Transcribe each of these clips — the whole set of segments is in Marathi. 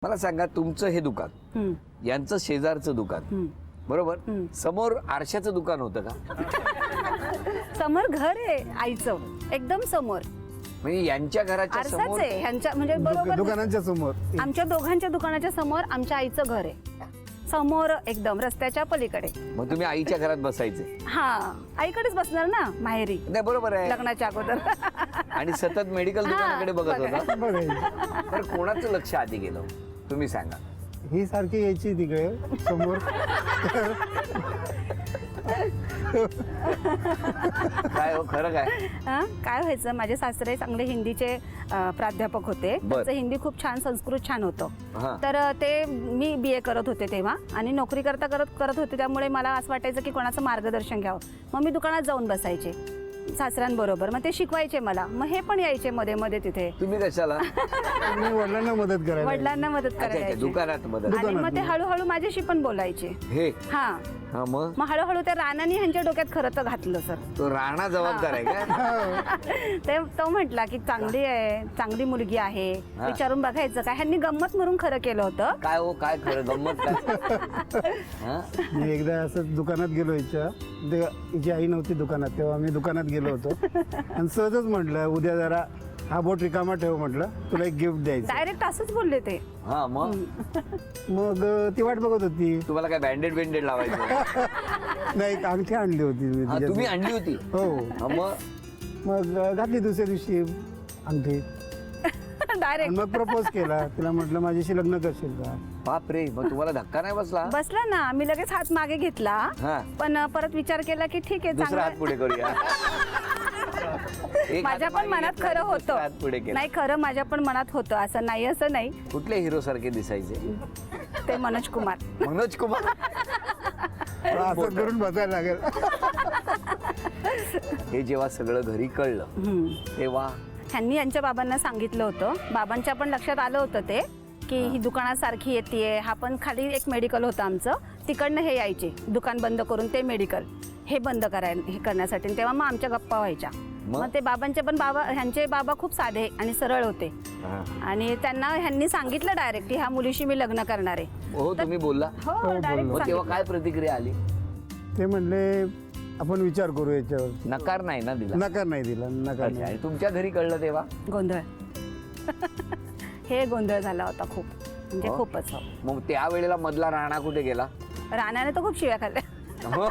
मला सांगा तुमचं हे दुकान यांचं शेजारचं दुकान बरोबर समोर आरशाचं दुकान होतं का? समोर घर आहे आईचं एकदम समोर म्हणजे यांच्या घराच्या आरसाच समोर आहे ह्यांच्या म्हणजे बरोबर दुकानांच्या समोर आमच्या दोघांच्या दुकानाच्या समोर आमच्या आईचं घर आहे समोर एकदम रस्त्याच्या पलीकडे. मग तुम्ही आईच्या घरात बसायचे? हा आईकडेच बसणार ना माहेरी नाही बरोबर आहे लग्नाच्या अगोदर. आणि सतत मेडिकल दुकानाकडे बघत होता. बघायची. तर कोणाचं लक्ष आधी गेलं तुम्ही सांगा? ही सारखी यायची तिकडे समोर. काय हो खरं काय? हा, काय व्हायचं माझे सासरे चांगले हिंदीचे प्राध्यापक होते. त्यांचं हिंदी खूप छान संस्कृत छान हा. होतं. तर ते मी BA करत होते तेव्हा आणि नोकरी करत होते त्यामुळे मला असं वाटायचं की कोणाचं मार्गदर्शन घ्यावं. मग मी दुकानात जाऊन बसायचे सासऱ्यांबरोबर. मग ते शिकवायचे मला. मग हे पण यायचे मध्ये मध्ये तिथे. तुम्ही कशाला? मी वडिलांना मदत करायला. वडिलांना मदत अच्छा, करायला दुकानात मदत. आणि मग ते हळूहळू माझ्याशी पण बोलायचे. हे हा हा मग हळूहळू त्या राणाने ह्यांच्या डोक्यात खरं तर घातलं सर. तो राणा जबाबदार आहे का? ते तो म्हटला की चांगली आहे चांगली मुलगी आहे विचारून बघायचं काय. ह्यांनी गंमत म्हणून खरं केलं होतं. काय हो काय खरं गंमत काय? हा? मी एकदा असं दुकानात गेलो हिची आई नव्हती दुकानात तेव्हा आम्ही दुकानात गेलो होतो आणि सहजच म्हटलं उद्या जरा हा बोट रिकामा ठेव म्हटलं तुला एक गिफ्ट द्यायचं. डायरेक्ट असंच बोलले ते. हा मग मग ती वाट बघत होती. तुम्हाला काय बँडेड लावायचं? नाही एक अंगठी आणली होती मी हा, तुम्ही तिच्यासाठी. आणली होती? हो हा, मग घातली दुसऱ्या दिवशी अंगठी आणि डायरेक्ट मग प्रपोज केला. तिला म्हटलं माझ्याशी लग्न करशील का? बाप रे, मग तुम्हाला धक्का नाही बसला? बसला ना. मी लगेच हात मागे घेतला हा. पण परत विचार केला की ठीक आहे दुसरा हात चांगलं. पुढे करूया. एक माझ्या हात पण मागे मनात घेतला, खरं दुसरा हात होतं. पुढे केला. नाही खरं माझ्या पण मनात होतं. असं नाही कुठले हिरो सारखे दिसायचे? ते मनोज कुमार. मनोज कुमार. असं करून बसायला लागेल. हे जेव्हा सगळं घरी कळलं तेव्हा ह्यांनी यांच्या बाबांना सांगितलं होतं. बाबांच्या पण लक्षात आलं होतं ते की ही दुकानासारखी येते. हा पण खाली एक मेडिकल होतं आमचं. तिकडनं हे यायचे दुकान बंद करून ते मेडिकल हे बंद हे करण्यासाठी. तेव्हा मग आमच्या गप्पा व्हायच्या. मग ते बाबांचे पण ह्यांचे बाबा खूप साधे आणि सरळ होते आणि त्यांना ह्यांनी सांगितलं डायरेक्ट की ह्या मुलीशी मी लग्न करणार आहे. हो तुम्ही बोलला? हो बोललो. डायरेक्ट मग तेव्हा काय प्रतिक्रिया आली? ते म्हणले आपण विचार करू याच्यावर. नकार नाही ना दिला? नकार नाही दिला. नकार अच्छा, नाही. आणि तुमच्या घरी कळलं तेव्हा? गोंधळ. हे गोंधळ झाला होता खूप म्हणजे हो? खूपच. मग त्या वेळेला मधला राणा कुठे गेला? राणाने तर खूप शिव्या खाल्ल्या. हो?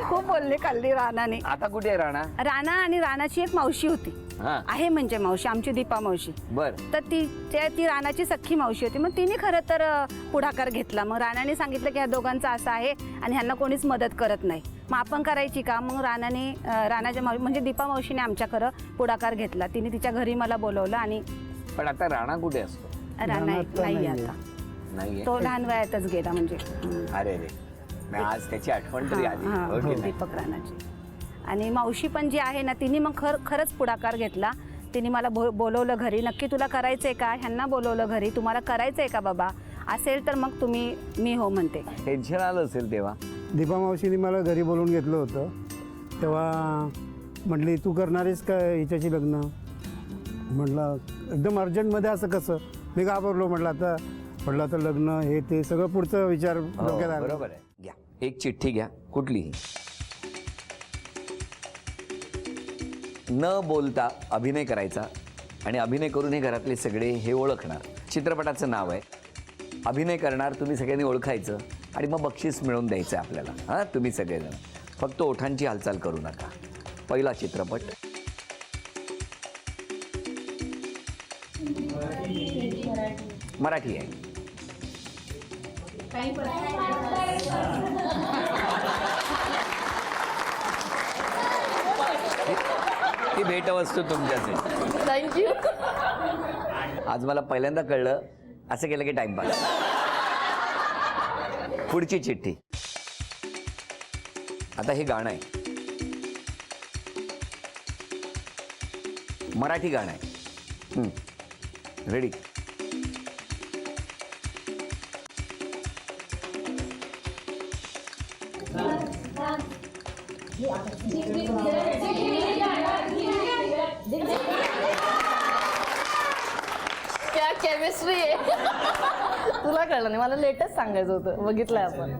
खूप बोलले खाल्ली राणाने. आता कुठे आहे राणा? राणा आणि राणाची एक मावशी होती. हा आहे म्हणजे मावशी आमची दीपा मावशी. बर. तर ती राणाची सख्खी मावशी होती. मग तिने खरं तर पुढाकार घेतला. मग राणाने सांगितलं की ह्या दोघांचं असं आहे आणि ह्यांना कोणीच मदत करत नाही. मग आपण करायची का? मग राणाच्या मावशी म्हणजे दीपा मावशीने आमच्या खरं पुढाकार घेतला. तिने तिच्या घरी मला बोलवलं. आणि पण आता राणा कुठे असतो? राणा राणा तर नाही नाहीये. आता. नाहीये. तो लहान वयातच गेला म्हणजे. अरे रे, मग आज त्याची आठवण तरी आली. हा, हो की नाही? दीपक राणाची. आणि मावशी पण जी आहे ना तिने मग खरंच पुढाकार घेतला. तिने मला बोलवलं घरी. नक्की तुला करायचंय का? ह्यांना बोलवलं घरी. तुम्हाला करायचंय का बाबा? असेल तर मग मी हो म्हणते. टेन्शन आलं असेल तेव्हा? दीपा मावशीने मला घरी बोलवून घेतलं होतं. तेव्हा म्हटली तू करणार आहेस का हिच्याशी लग्न? म्हटलं एकदम अर्जंटमध्ये असं कसं? मी घाबरलो. म्हटलं आता लग्न हे ते सगळं पुढचं विचार डोक्यात आला. बरोबर आहे. घ्या एक चिठ्ठी घ्या कुठलीही. न बोलता अभिनय करायचा आणि अभिनय करून हे घरातले सगळे हे ओळखणार. चित्रपटाचं नाव आहे. अभिनय करणार तुम्ही सगळ्यांनी ओळखायचं आणि मग बक्षीस मिळवून द्यायचं आहे आपल्याला. हां तुम्ही सगळेजण फक्त ओठांची हालचाल करू नका. पहिला चित्रपट मराठी आहे. ही भेटवस्तू तुमच्यासाठी. थँक्यू. आज मला पहिल्यांदा कळलं असं केलं की टाइमपास. पुढची चिठ्ठी. आता हे गाणं आहे. मराठी गाणं आहे. रेडी? क्या केमिस्ट्री आहे. तुला कळलं नाही, मला लेटेस्ट सांगायचं होतं. बघितलंय आपण.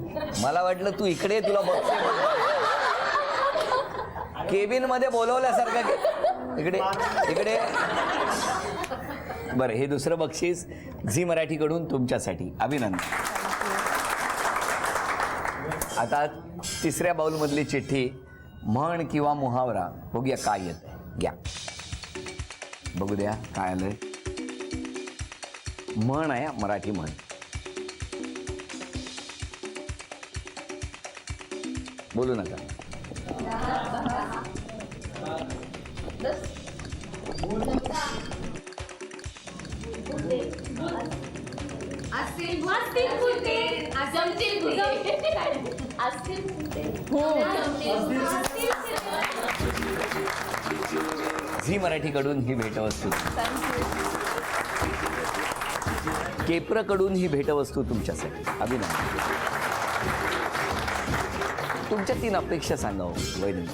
मला वाटलं तू इकडे ये, तुला बघते केबिन मध्ये बोलवल्यासारखं इकडे इकडे. बरं, हे दुसरं बक्षीस झी मराठीकडून तुमच्यासाठी. अभिनंदन. आता तिसऱ्या बाउलमधली चिठ्ठी, म्हण किंवा मुहावरा. बघूया काय येत. घ्या, बघू द्या काय आलंय. म्हण आहे, मराठी म्हण. बोलू नका. झी मराठीकडून ही भेटवस्तू, केप्रकडून ही भेटवस्तू तुमच्यासाठी. अभिनंदन. तुमच्या 3 अपेक्षा सांगा वैदिक.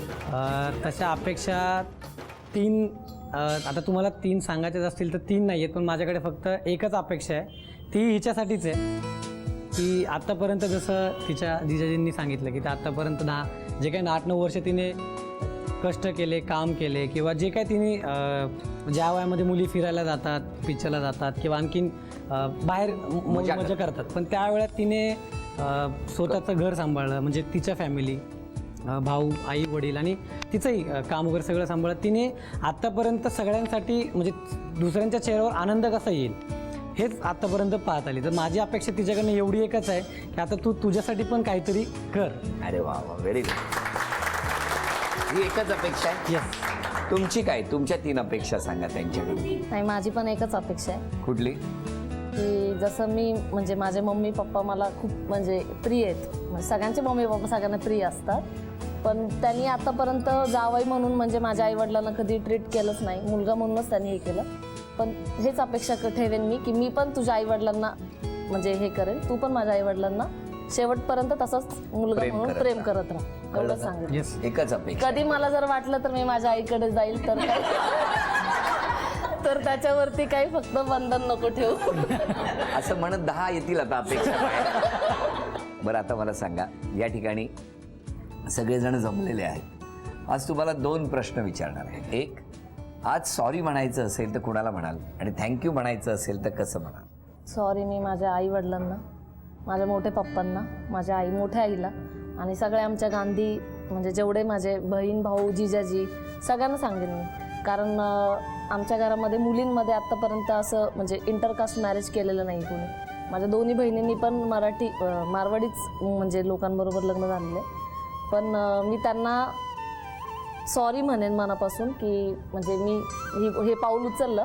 तशा अपेक्षा 3, आता तुम्हाला 3 सांगायच्याच असतील तर 3 नाही आहेत, पण माझ्याकडे फक्त एकच अपेक्षा आहे. ती हिच्यासाठीच आहे की आत्तापर्यंत जसं तिच्या जिजाजींनी सांगितलं की आत्तापर्यंत जे काही 8-9 वर्ष तिने कष्ट केले, काम केले, किंवा जे काही तिने ज्या वयामध्ये मुली फिरायला जातात, पिक्चरला जातात किंवा आणखीन बाहेर मजा करतात, पण त्यावेळेत तिने स्वतःचं घर सांभाळलं, म्हणजे तिच्या फॅमिली, भाऊ, आई, वडील आणि तिचंही काम वगैरे सगळं सांभाळत तिने आत्तापर्यंत सगळ्यांसाठी, म्हणजे दुसऱ्यांच्या चेहऱ्यावर आनंद कसा येईल हेच आत्तापर्यंत पाहत आली. तर माझी अपेक्षा तिच्याकडनं एवढी एकच आहे की आता तू तुझ्यासाठी पण काहीतरी कर. अरे वा वा, व्हेरी गुड. ही एकच अपेक्षा आहे. येस. तुमची काय, तुमच्या 3 अपेक्षा सांगा त्यांच्याकडून. नाही, माझी पण एकच अपेक्षा आहे कुठली? की जसं मी, म्हणजे माझे मम्मी पप्पा मला खूप म्हणजे प्रिय आहेत. म्हणजे सगळ्यांचे मम्मी पप्पा सगळ्यांना प्रिय असतात, पण त्यांनी आतापर्यंत जावई म्हणून म्हणजे माझ्या आईवडिलांना कधी ट्रीट केलंच नाही. मुलगा म्हणूनच त्यांनी हे केलं. पण हेच अपेक्षा ठेवेन मी की मी पण तुझ्या आईवडिलांना म्हणजे हे करेन, तू पण माझ्या आईवडिलांना शेवटपर्यंत तसंच मुलगा म्हणून प्रेम करत राहा. एवढं सांगेन. येस. एकच अपेक्षा. कधी मला जर वाटलं तर मी माझ्या आईकडे जाईल तर काय तर त्याच्यावरती काही फक्त बंधन नको ठेवू. असं म्हणत 10 येतील आता अपेक्षा. बरं, आता मला सांगा, या ठिकाणी सगळेजण जमलेले आहेत. आज तुम्हाला 2 प्रश्न विचारणार आहे. एक, आज सॉरी म्हणायचं असेल तर कुणाला म्हणाल, आणि थँक्यू म्हणायचं असेल तर कसं म्हणाल? सॉरी मी माझ्या आईवडिलांना, माझ्या मोठ्या पप्पांना, माझ्या मोठ्या आईला आणि सगळ्या आमच्या गांधी, म्हणजे जेवढे माझे बहीण भाऊ जिजाजी सगळ्यांना सांगेन मी. कारण आमच्या घरामध्ये मुलींमध्ये आत्तापर्यंत असं म्हणजे इंटरकास्ट मॅरेज केलेलं नाही कोणी. माझ्या दोन्ही बहिणींनी पण मारवाडीच म्हणजे लोकांबरोबर लग्न झालेलं आहे. पण मी त्यांना सॉरी म्हणेन मनापासून की म्हणजे मी हे पाऊल उचललं,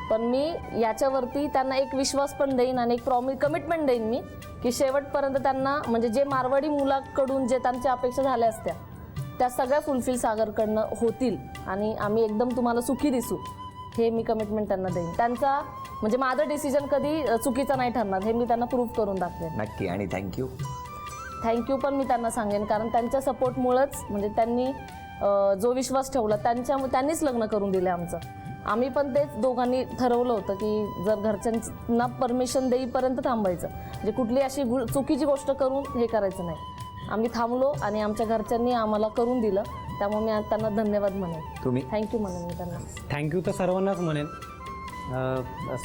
पण मी याच्यावरती त्यांना एक विश्वास पण देईन आणि एक कमिटमेंट देईन मी की शेवटपर्यंत त्यांना म्हणजे जे मारवाडी मुलाकडून जे त्यांच्या अपेक्षा झाल्या असत्या त्या सगळ्या फुलफिल सागरकडनं होतील आणि आम्ही एकदम तुम्हाला सुखी दिसू, हे मी कमिटमेंट त्यांना देईन. त्यांचा म्हणजे माझं डिसिजन कधी चुकीचं नाही ठरणार हे मी त्यांना प्रूव्ह करून दाखवेन. नक्की. आणि थँक्यू पण मी त्यांना सांगेन, कारण त्यांच्या सपोर्टमुळंच म्हणजे त्यांनी जो विश्वास ठेवला त्यांनीच लग्न करून दिलं आमचं. आम्ही पण तेच दोघांनी ठरवलं होतं की जर घरच्यांना परमिशन देईपर्यंत थांबायचं, म्हणजे कुठली अशी चुकीची गोष्ट करून हे करायचं नाही. आम्ही थांबलो आणि आमच्या घरच्यांनी आम्हाला करून दिलं, त्यामुळे मी त्यांना धन्यवाद म्हणेन. तुम्ही? थँक्यू म्हणेन मी त्यांना. थँक्यू तर सर्वांनाच म्हणेन.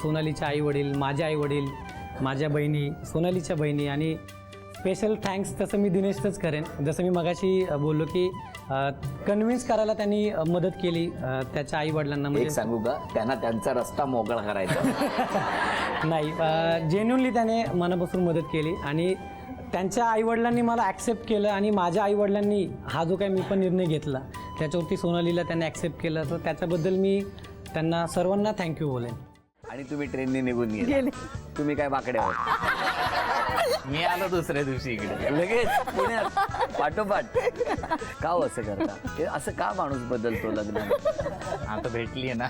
सोनालीचे आई वडील, माझे आई वडील, माझ्या बहिणी, सोनालीच्या बहिणी, आणि स्पेशल थँक्स तसं मी दिनेशचंच करेन. जसं मी मगाशी बोललो की कन्व्हिन्स करायला त्यांनी मदत केली त्याच्या आई वडिलांना. एक सांगू का, त्यांना त्यांचा रस्ता मोकळा करायचा नाही, जेन्युनली त्याने मनापासून मदत केली आणि त्यांच्या आईवडिलांनी मला ॲक्सेप्ट केलं आणि माझ्या आईवडिलांनी हा जो काही मी पण निर्णय घेतला त्याच्यावरती सोनालीला त्यांनी ॲक्सेप्ट केलं, तर त्याच्याबद्दल मी त्यांना सर्वांना थँक्यू बोलेन. आणि तुम्ही ट्रेनने निघून गेले. तुम्ही काय बाकडे आहोत. मी आलो दुसऱ्या दिवशी इकडे लगेच पुण्यात पाठोपाठ. का हो असं करता? हे असं का माणूस बदलतो लग्न? आता भेटली आहे ना.